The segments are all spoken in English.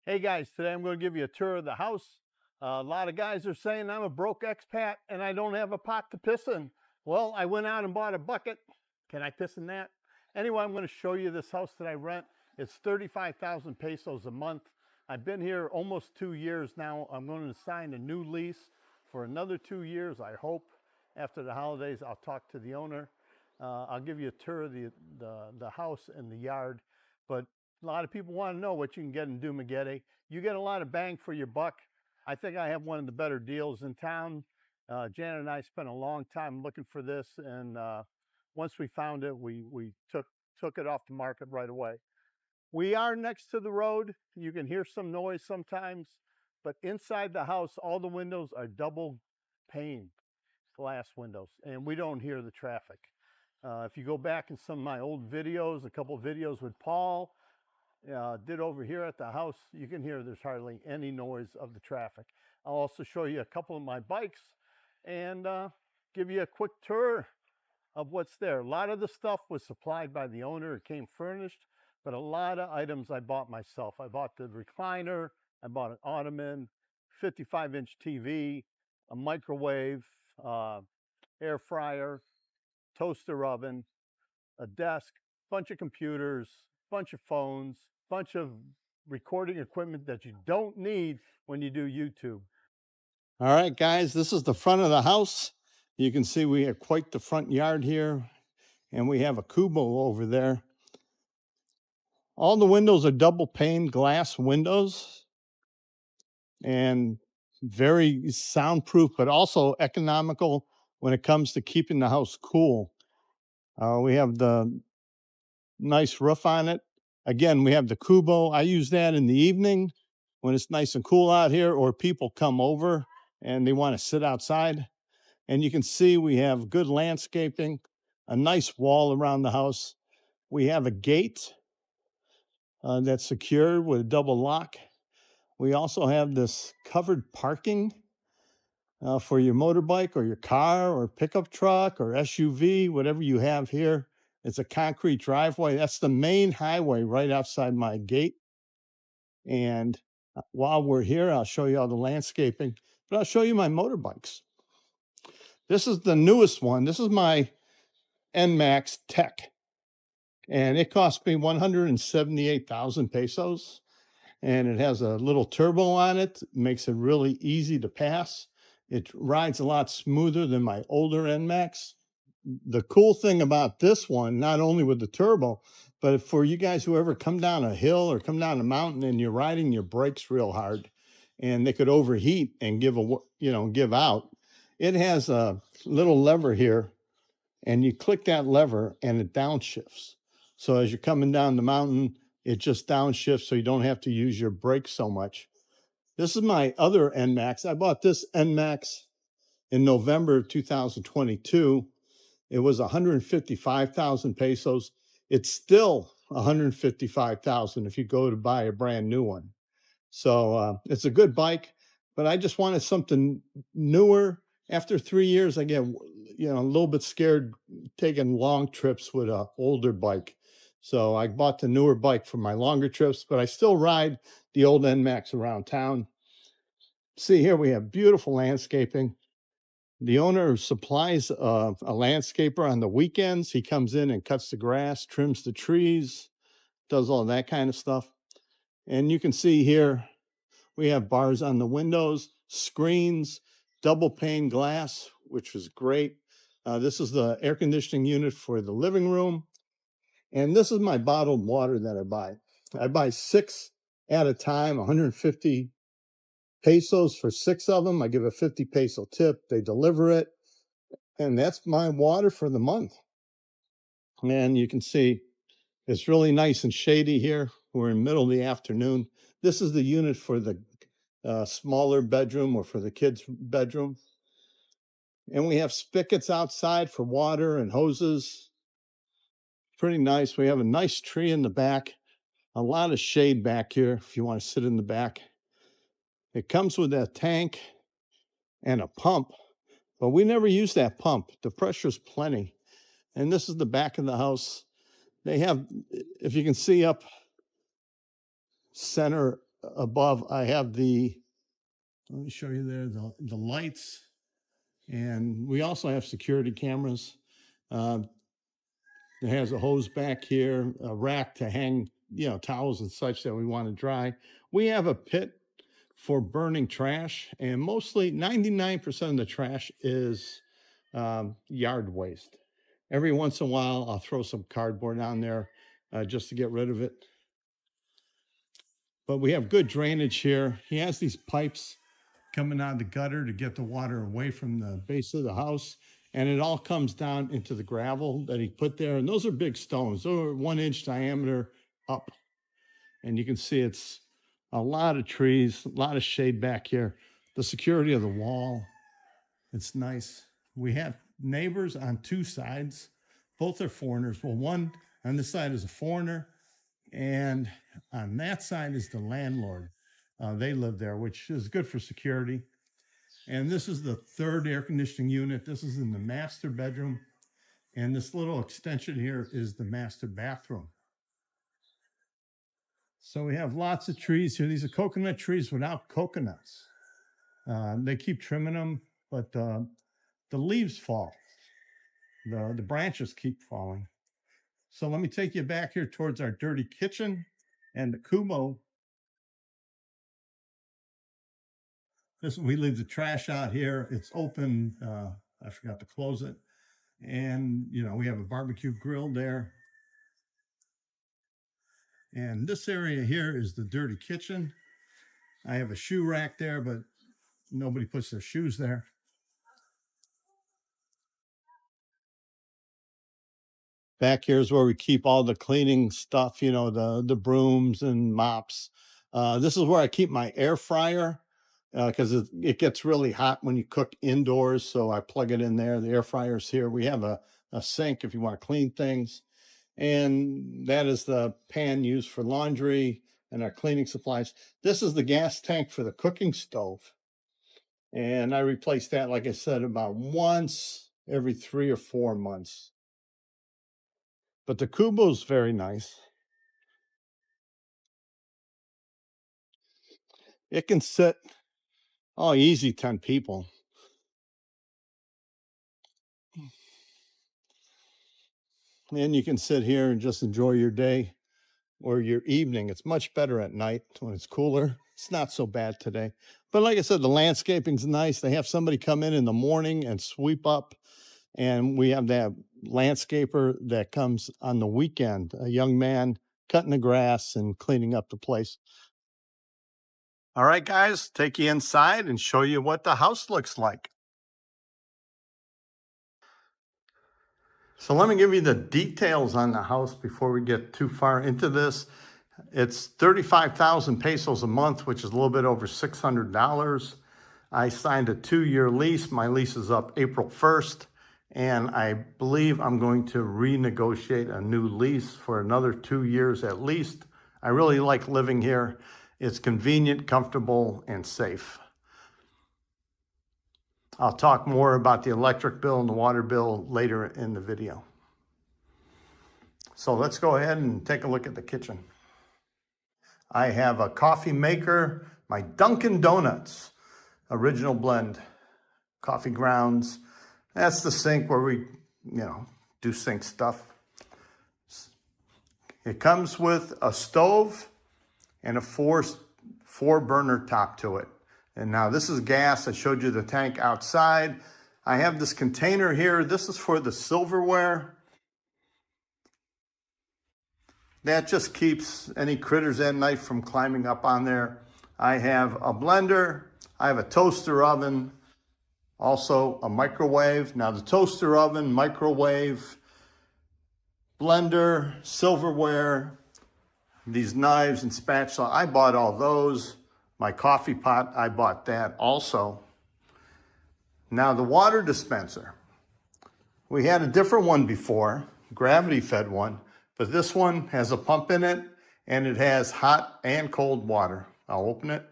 Hey guys, today I'm going to give you a tour of the house. A lot of guys are saying I'm a broke expat and I don't have a pot to piss in. Well, I went out and bought a bucket. Can I piss in that? Anyway, I'm going to show you this house that I rent. It's 35,000 pesos a month. I've been here almost 2 years now. I'm going to sign a new lease for another 2 years, I hope. After the holidays, I'll talk to the owner. I'll give you a tour of the house and the yard. But a lot of people want to know what you can get in Dumaguete. You get a lot of bang for your buck. I think I have one of the better deals in town. Janet and I spent a long time looking for this, and once we found it, we took it off the market right away. We are next to the road. You can hear some noise sometimes, but inside the house, all the windows are double pane glass windows, and we don't hear the traffic. If you go back in some of my old videos, a couple of videos with Paul, did over here at the house, you can hear there's hardly any noise of the traffic. I'll also show you a couple of my bikes and give you a quick tour of what's there. A lot of the stuff was supplied by the owner. It came furnished, but a lot of items I bought myself. I bought the recliner, I bought an ottoman, 55-inch TV, a microwave, air fryer, toaster oven, a desk, bunch of computers, bunch of phones, bunch of recording equipment that you don't need when you do YouTube. All right, guys, this is the front of the house. You can see we have quite the front yard here, and we have a kobo over there. All the windows are double pane glass windows and very soundproof, but also economical when it comes to keeping the house cool. We have the nice roof on it. Again, we have the kobo. I use that in the evening when it's nice and cool out here, or people come over and they want to sit outside. And you can see we have good landscaping, a nice wall around the house. We have a gate that's secured with a double lock. We also have this covered parking for your motorbike or your car or pickup truck or SUV, whatever you have here. It's a concrete driveway. That's the main highway right outside my gate. And while we're here, I'll show you all the landscaping, but I'll show you my motorbikes. This is the newest one. This is my NMAX Tech, and it cost me 178,000 pesos. And it has a little turbo on it, makes it really easy to pass. It rides a lot smoother than my older NMAX. The cool thing about this one, not only with the turbo, but for you guys who ever come down a hill or come down a mountain and you're riding your brakes real hard and they could overheat and give out. It has a little lever here, and you click that lever and it downshifts. So as you're coming down the mountain, it just downshifts so you don't have to use your brakes so much. This is my other NMAX. I bought this NMAX in November of 2022. It was 155,000 pesos. It's still 155,000 if you go to buy a brand new one. So it's a good bike, but I just wanted something newer. After 3 years, I get a little bit scared taking long trips with an older bike. So I bought the newer bike for my longer trips, but I still ride the old NMAX around town. See, here we have beautiful landscaping. The owner supplies a landscaper on the weekends. He comes in and cuts the grass, trims the trees, does all that kind of stuff. And you can see here, we have bars on the windows, screens, double pane glass, which is great. This is the air conditioning unit for the living room. And this is my bottled water that I buy. I buy 6 at a time, 150 pesos for 6 of them. I give a 50 peso tip. They deliver it. And that's my water for the month. And you can see it's really nice and shady here. We're in the middle of the afternoon. This is the unit for the smaller bedroom or for the kids' bedroom. And we have spigots outside for water and hoses. Pretty nice. We have a nice tree in the back. A lot of shade back here if you want to sit in the back. It comes with a tank and a pump, but we never use that pump. The pressure's plenty. And this is the back of the house. They have, if you can see up center above, I have let me show you there, the lights. And we also have security cameras. It has a hose back here, a rack to hang, towels and such that we want to dry. We have a pit for burning trash, and mostly 99% of the trash is yard waste. Every once in a while, I'll throw some cardboard on there just to get rid of it. But we have good drainage here. He has these pipes coming out of the gutter to get the water away from the base of the house. And it all comes down into the gravel that he put there. And those are big stones. Those are 1 inch diameter up. And you can see it's a lot of trees, a lot of shade back here. The security of the wall, it's nice. We have neighbors on 2 sides. Both are foreigners. Well, one on this side is a foreigner, and on that side is the landlord. They live there, which is good for security. And this is the 3rd air conditioning unit. This is in the master bedroom. And this little extension here is the master bathroom. So we have lots of trees here. These are coconut trees without coconuts. They keep trimming them, but the leaves fall. The branches keep falling. So let me take you back here towards our dirty kitchen and the kobo. We leave the trash out here. It's open. I forgot to close it. And, we have a barbecue grill there. And this area here is the dirty kitchen. I have a shoe rack there, but nobody puts their shoes there. Back here is where we keep all the cleaning stuff, the brooms and mops. This is where I keep my air fryer because it gets really hot when you cook indoors. So I plug it in there. The air fryer's here. We have a sink if you want to clean things. And that is the pan used for laundry and our cleaning supplies. This is the gas tank for the cooking stove. And I replace that, like I said, about once every 3 or 4 months. But the kobo's very nice. It can sit, easy 10 people. And you can sit here and just enjoy your day or your evening. It's much better at night when it's cooler. It's not so bad today. But like I said, the landscaping's nice. They have somebody come in the morning and sweep up. And we have that landscaper that comes on the weekend, a young man cutting the grass and cleaning up the place. All right, guys, take you inside and show you what the house looks like. So let me give you the details on the house before we get too far into this. It's 35,000 pesos a month, which is a little bit over $600. I signed a 2-year lease. My lease is up April 1st. And I believe I'm going to renegotiate a new lease for another 2 years at least. I really like living here. It's convenient, comfortable, and safe. I'll talk more about the electric bill and the water bill later in the video. So let's go ahead and take a look at the kitchen. I have a coffee maker, my Dunkin' Donuts original blend, coffee grounds. That's the sink where we, do sink stuff. It comes with a stove and a four burner top to it. And now this is gas. I showed you the tank outside. I have this container here. This is for the silverware. That just keeps any critters at night from climbing up on there. I have a blender. I have a toaster oven. Also a microwave. Now the toaster oven, microwave, blender, silverware, these knives and spatula, I bought all those. My coffee pot, I bought that also. Now the water dispenser. We had a different one before, gravity fed one, but this one has a pump in it and it has hot and cold water. I'll open it.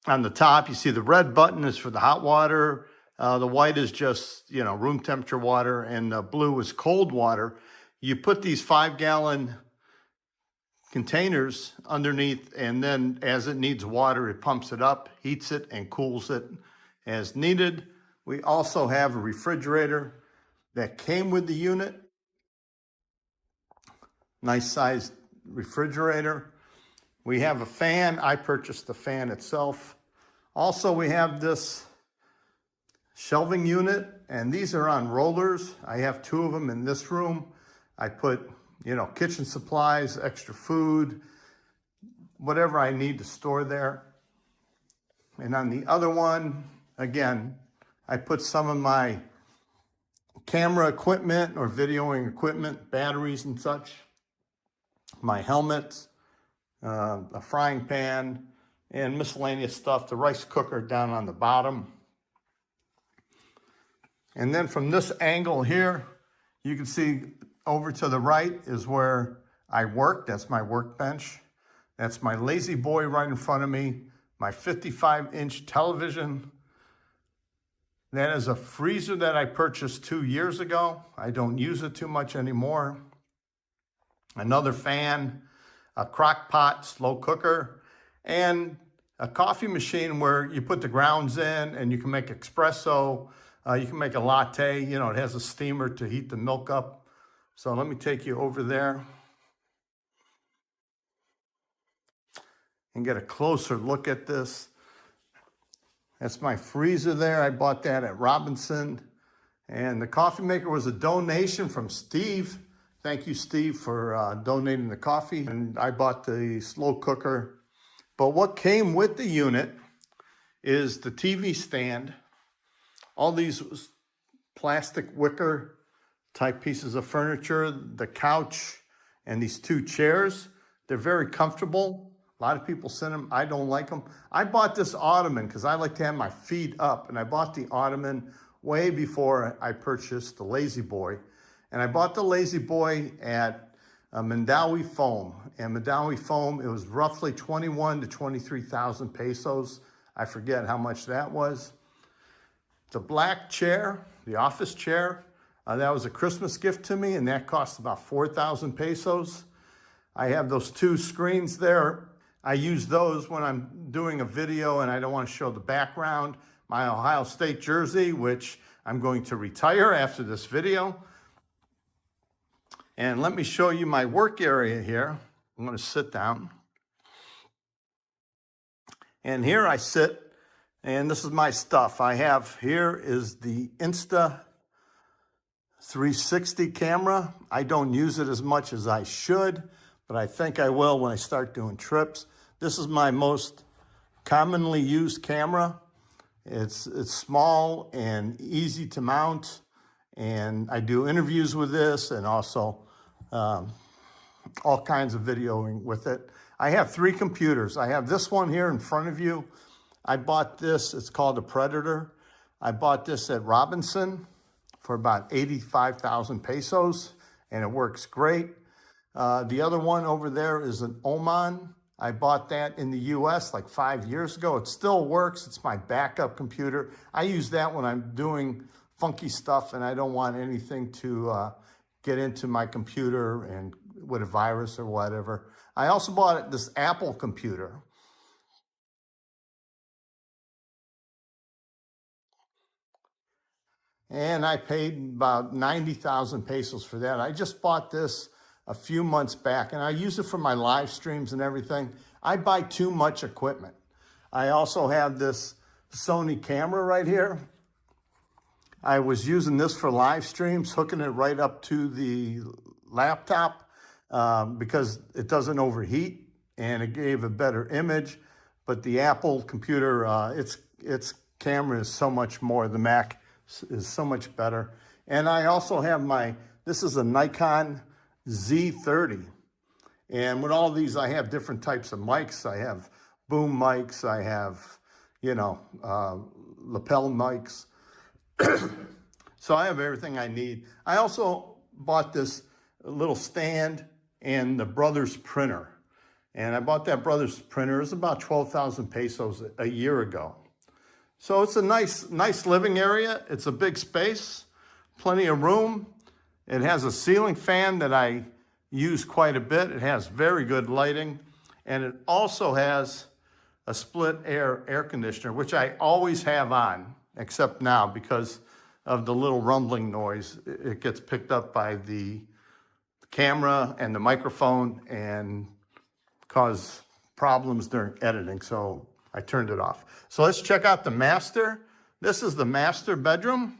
On the top, you see the red button is for the hot water. The white is just, room temperature water, and the blue is cold water. you put these 5-gallon containers underneath, and then as it needs water, it pumps it up, heats it, and cools it as needed. We also have a refrigerator that came with the unit. Nice sized refrigerator. We have a fan. I purchased the fan itself. Also, we have this shelving unit, and these are on rollers. I have 2 of them in this room. I put, kitchen supplies, extra food, whatever I need to store there. And on the other one, again, I put some of my camera equipment or videoing equipment, batteries and such, my helmet, a frying pan, and miscellaneous stuff, the rice cooker down on the bottom. And then from this angle here, you can see over to the right is where I work. That's my workbench. That's my lazy boy right in front of me, my 55-inch television. That is a freezer that I purchased 2 years ago. I don't use it too much anymore. Another fan, a crock pot, slow cooker, and a coffee machine where you put the grounds in and you can make espresso. You can make a latte. It has a steamer to heat the milk up. So let me take you over there and get a closer look at this. That's my freezer there. I bought that at Robinson. And the coffee maker was a donation from Steve. Thank you, Steve, for donating the coffee. And I bought the slow cooker. But what came with the unit is the TV stand, all these plastic wicker type pieces of furniture, the couch, and these 2 chairs. They're very comfortable. A lot of people send them. I don't like them. I bought this ottoman because I like to have my feet up, and I bought the ottoman way before I purchased the Lazy Boy. And I bought the Lazy Boy at Mandawi Foam. And Mandawi Foam, it was roughly 21 to 23,000 pesos. I forget how much that was. The black chair, the office chair, that was a Christmas gift to me, and that cost about 4,000 pesos. I have those 2 screens there. I use those when I'm doing a video and I don't want to show the background. My Ohio State jersey, which I'm going to retire after this video. And let me show you my work area here. I'm going to sit down. And here I sit, and this is my stuff. I have here is the Insta 360 camera. I don't use it as much as I should, but I think I will when I start doing trips. This is my most commonly used camera. It's small and easy to mount, and I do interviews with this and also all kinds of videoing with it. I have 3 computers. I have this one here in front of you. I bought this, it's called a Predator. I bought this at Robinson for about 85,000 pesos, and it works great. The other one over there is an Oman. I bought that in the US like 5 years ago. It still works. It's my backup computer. I use that when I'm doing funky stuff and I don't want anything to get into my computer and with a virus or whatever. I also bought this Apple computer. And I paid about 90,000 pesos for that. I just bought this a few months back, and I use it for my live streams and everything. I buy too much equipment. I also have this Sony camera right here. I was using this for live streams, hooking it right up to the laptop because it doesn't overheat and it gave a better image. But the Apple computer, its camera is so much more. The Mac is so much better. And I also have this is a Nikon Z30. And with all these, I have different types of mics. I have boom mics. I have, lapel mics. So I have everything I need. I also bought this little stand and the Brothers printer. And I bought that Brothers printer. It was about 12,000 pesos a year ago. So it's a nice living area. It's a big space, plenty of room. It has a ceiling fan that I use quite a bit. It has very good lighting. And it also has a split air conditioner, which I always have on, except now because of the little rumbling noise. It gets picked up by the camera and the microphone and cause problems during editing. So I turned it off. So let's check out the master. This is the master bedroom.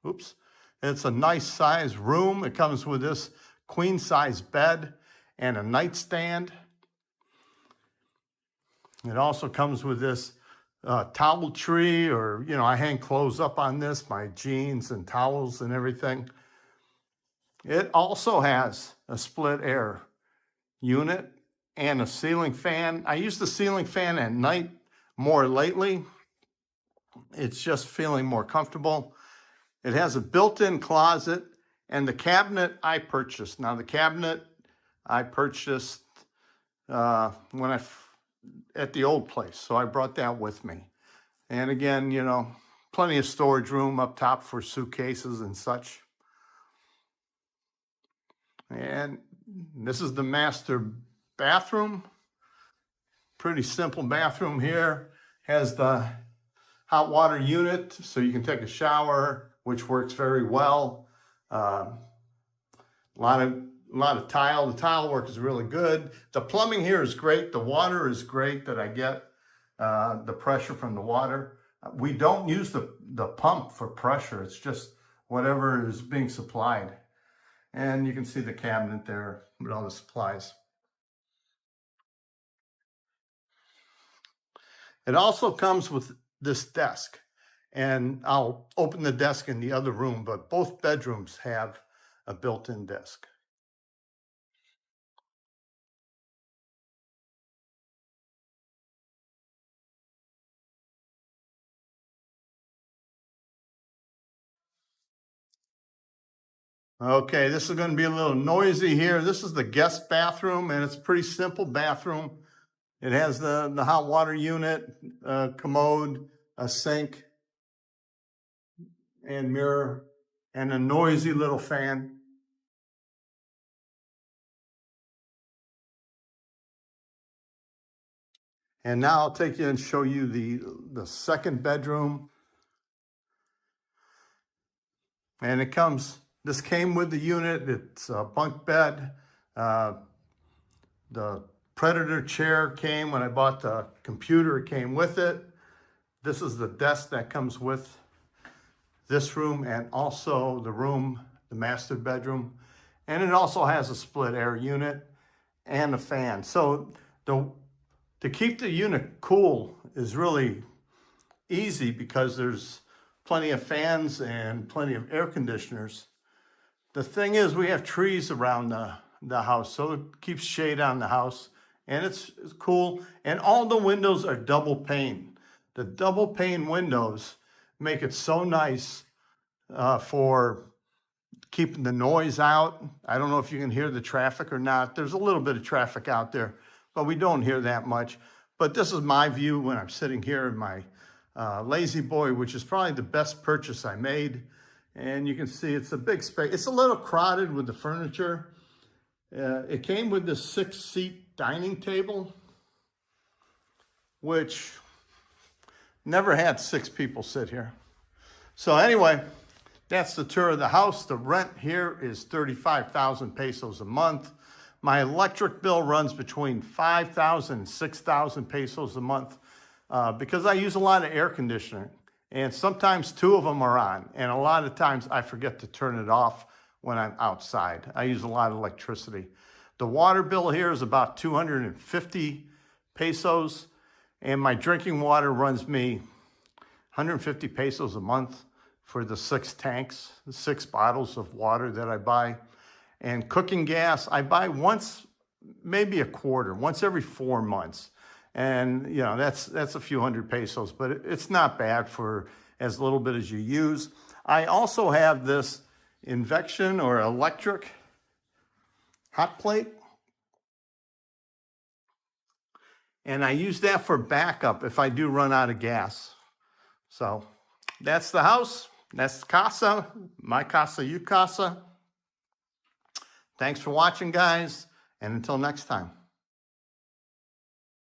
Oops. It's a nice size room. It comes with this queen size bed and a nightstand. It also comes with this towel tree, or, you know, I hang clothes up on this, my jeans and towels and everything. It also has a split air unit and a ceiling fan. I use the ceiling fan at night more lately. It's just feeling more comfortable. It has a built-in closet, and the cabinet I purchased. Now the cabinet I purchased at the old place, so I brought that with me. And again, you know, plenty of storage room up top for suitcases and such. And this is the master bathroom. Pretty simple bathroom here. Has the hot water unit, so you can take a shower, which works very well. A lot of tile. The tile work is really good. The plumbing here is great. The water is great that I get the pressure from the water. We don't use the pump for pressure. It's just whatever is being supplied. And you can see the cabinet there with all the supplies. It also comes with this desk. And I'll open the desk in the other room, but both bedrooms have a built-in desk. Okay, this is going to be a little noisy here. This is the guest bathroom, and it's a pretty simple bathroom. It has the hot water unit, a commode, a sink, and mirror, and a noisy little fan. And now I'll take you and show you the second bedroom. And this came with the unit. It's a bunk bed. The Predator chair came when I bought the computer. It came with it. This is the desk that comes with this room, and also the master bedroom. And it also has a split air unit and a fan. So to keep the unit cool is really easy because there's plenty of fans and plenty of air conditioners. The thing is, we have trees around the house, so it keeps shade on the house, and it's cool. And all the windows are double pane. The double pane windows make it so nice for keeping the noise out. I don't know if you can hear the traffic or not. There's a little bit of traffic out there, but we don't hear that much. But this is my view when I'm sitting here in my Lazy Boy, which is probably the best purchase I made. And you can see it's a big space. It's a little crowded with the furniture. It came with this 6-seat dining table, which never had 6 people sit here. So anyway, that's the tour of the house. The rent here is 35,000 pesos a month. My electric bill runs between 5,000 and 6,000 pesos a month because I use a lot of air conditioning. And sometimes 2 of them are on. And a lot of times I forget to turn it off when I'm outside. I use a lot of electricity. The water bill here is about 250 pesos. And my drinking water runs me 150 pesos a month for the 6 tanks, the 6 bottles of water that I buy. And cooking gas, I buy once, maybe a quarter, once every 4 months. And, you know, that's a few hundred pesos, but it's not bad for as little bit as you use. I also have this induction or electric hot plate. And I use that for backup if I do run out of gas. So that's the house. That's casa, my casa, you casa. Thanks for watching, guys, and until next time.